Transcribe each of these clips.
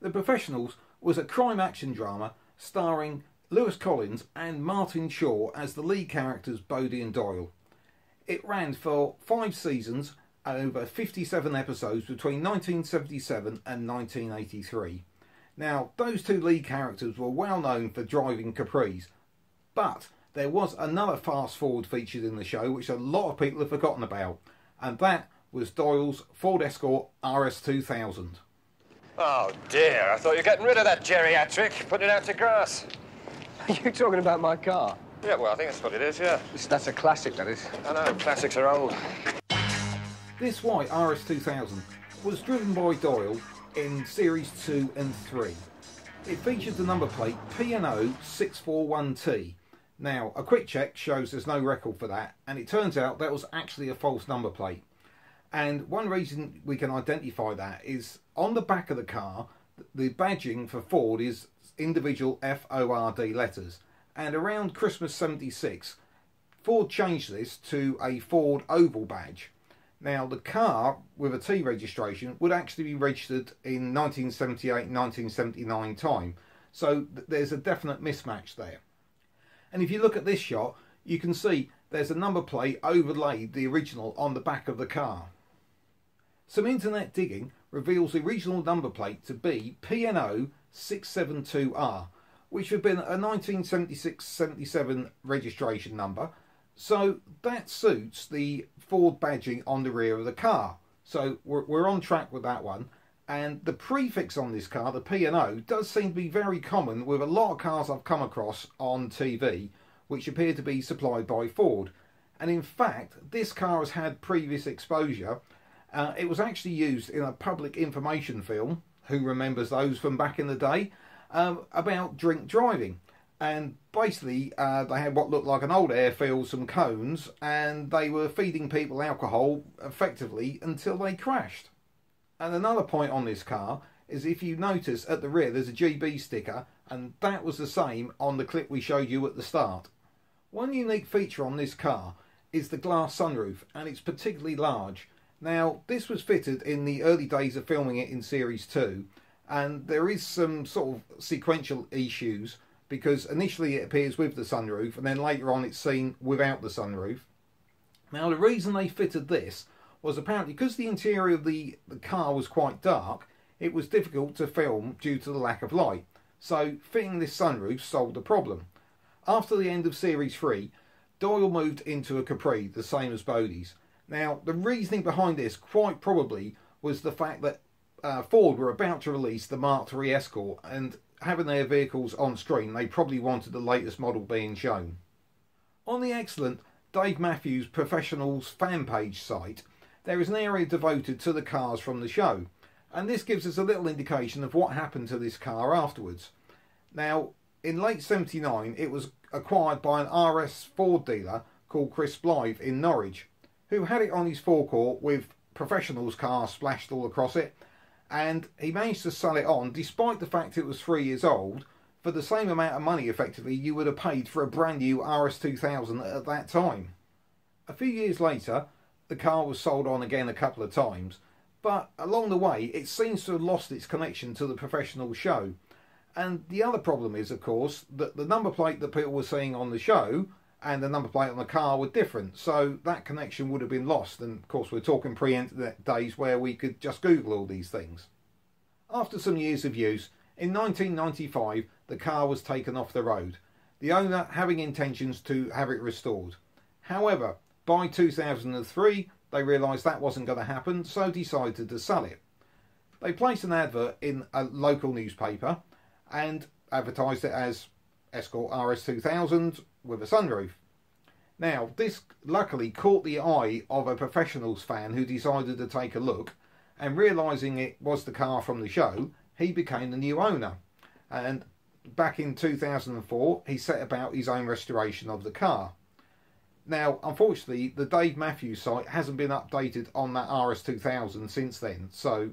The Professionals was a crime action drama starring Lewis Collins and Martin Shaw as the lead characters Bodie and Doyle. It ran for 5 seasons over 57 episodes between 1977 and 1983. Now, those 2 lead characters were well known for driving Capris, but there was another fast Ford featured in the show which a lot of people have forgotten about, and that was Doyle's Ford Escort RS2000. Oh dear, I thought you were getting rid of that geriatric, putting it out to grass. Are you talking about my car? Yeah, well, I think that's what it is, yeah. That's a classic, that is. I know, classics are old. This white RS2000 was driven by Doyle in Series 2 and 3. It featured the number plate P&O 641T. Now, a quick check shows there's no record for that, and it turns out that was actually a false number plate. And one reason we can identify that is on the back of the car, the badging for Ford is individual FORD letters. And around Christmas '76, Ford changed this to a Ford Oval badge. Now, the car with a T registration would actually be registered in 1978-1979 time. So there's a definite mismatch there. And if you look at this shot, you can see there's a number plate overlaid the original on the back of the car. Some internet digging reveals the original number plate to be P&O 672R, which would have been a 1976-77 registration number. So that suits the Ford badging on the rear of the car. So we're on track with that one. And the prefix on this car, the P&O, does seem to be very common with a lot of cars I've come across on TV, which appear to be supplied by Ford. And in fact, this car has had previous exposure. It was actually used in a public information film, who remembers those from back in the day, about drink driving. And basically they had what looked like an old airfield, some cones, and they were feeding people alcohol effectively until they crashed. And another point on this car is, if you notice at the rear there's a GB sticker, and that was the same on the clip we showed you at the start. One unique feature on this car is the glass sunroof, and it's particularly large. Now, this was fitted in the early days of filming it in Series 2, and there is some sort of sequential issues, because initially it appears with the sunroof, and then later on it's seen without the sunroof. Now, the reason they fitted this was apparently because the interior of the car was quite dark, it was difficult to film due to the lack of light. So fitting this sunroof solved the problem. After the end of Series 3, Doyle moved into a Capri, the same as Bodie's. Now, the reasoning behind this quite probably was the fact that Ford were about to release the Mark III Escort, and having their vehicles on screen, they probably wanted the latest model being shown. On the excellent Dave Matthews Professionals fan page site, there is an area devoted to the cars from the show, and this gives us a little indication of what happened to this car afterwards. Now, in late '79, it was acquired by an RS Ford dealer called Chris Blythe in Norwich, who had it on his forecourt with Professionals cars splashed all across it, and he managed to sell it on despite the fact it was 3 years old for the same amount of money effectively you would have paid for a brand new RS2000 at that time. A few years later, the car was sold on again a couple of times, but along the way it seems to have lost its connection to the Professional show. And the other problem is, of course, that the number plate that people were seeing on the show and the number plate on the car were different, so that connection would have been lost. And of course we're talking pre-internet days where we could just Google all these things. After some years of use, in 1995 the car was taken off the road, the owner having intentions to have it restored. However, by 2003 they realised that wasn't going to happen, so decided to sell it. They placed an advert in a local newspaper and advertised it as Escort RS2000 with a sunroof. Now, this luckily caught the eye of a Professionals fan who decided to take a look, and realising it was the car from the show, he became the new owner. And back in 2004 he set about his own restoration of the car. Now, unfortunately, the Dave Matthews site hasn't been updated on that RS2000 since then, so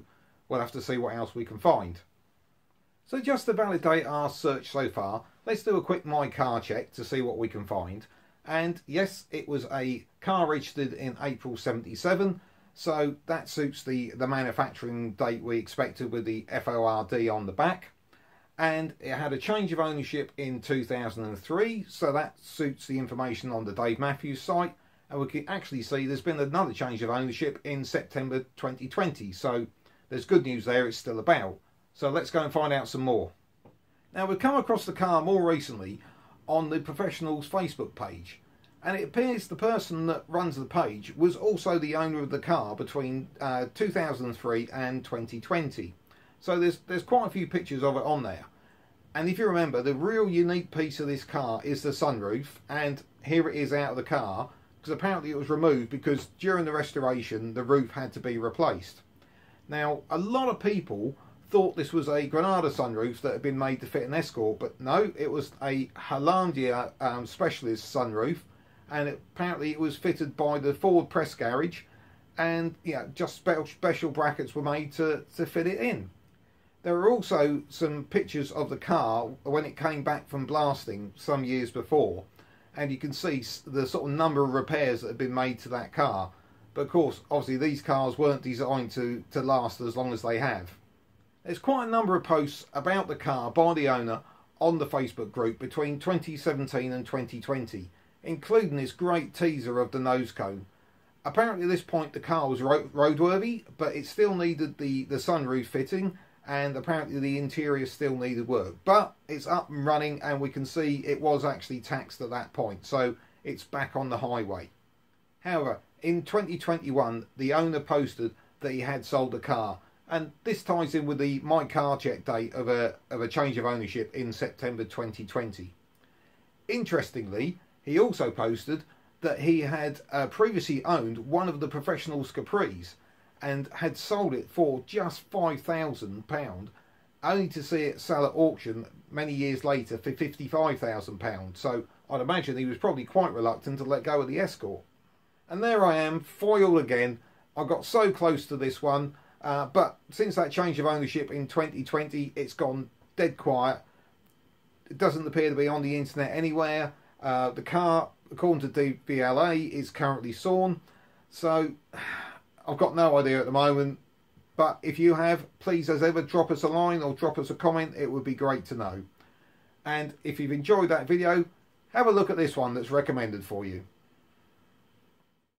we'll have to see what else we can find. So just to validate our search so far, let's do a quick My Car check to see what we can find. And yes, it was a car registered in April '77, So that suits the manufacturing date we expected with the FORD on the back. And it had a change of ownership in 2003, so that suits the information on the Dave Matthews site. And we can actually see there's been another change of ownership in September 2020, so there's good news there, it's still about. So let's go and find out some more. Now, we've come across the car more recently on the Professionals Facebook page, and it appears the person that runs the page was also the owner of the car between 2003 and 2020. So there's quite a few pictures of it on there. And if you remember, the real unique piece of this car is the sunroof, and here it is out of the car, because apparently it was removed because during the restoration the roof had to be replaced. Now, a lot of people thought this was a Granada sunroof that had been made to fit an Escort, but no, it was a Hollandia specialist sunroof, and apparently it was fitted by the Ford press garage, and just special brackets were made to fit it in. There are also some pictures of the car when it came back from blasting some years before, and you can see the sort of number of repairs that have been made to that car. But of course, obviously these cars weren't designed to last as long as they have. There's quite a number of posts about the car by the owner on the Facebook group between 2017 and 2020, including this great teaser of the nose cone. Apparently at this point the car was roadworthy, but it still needed the sunroof fitting, and apparently the interior still needed work. But it's up and running, and we can see it was actually taxed at that point, so it's back on the highway. However, in 2021 the owner posted that he had sold the car, and this ties in with the My Car Check date of a change of ownership in September 2020. Interestingly, he also posted that he had previously owned one of the Professionals Capris and had sold it for just £5,000, only to see it sell at auction many years later for £55,000. So I'd imagine he was probably quite reluctant to let go of the Escort. And there I am, foiled again. I got so close to this one, but since that change of ownership in 2020, it's gone dead quiet. It doesn't appear to be on the internet anywhere. The car, according to DVLA, is currently sawn. So I've got no idea at the moment, but if you have, please as ever drop us a line or drop us a comment. It would be great to know. And if you've enjoyed that video, have a look at this one that's recommended for you.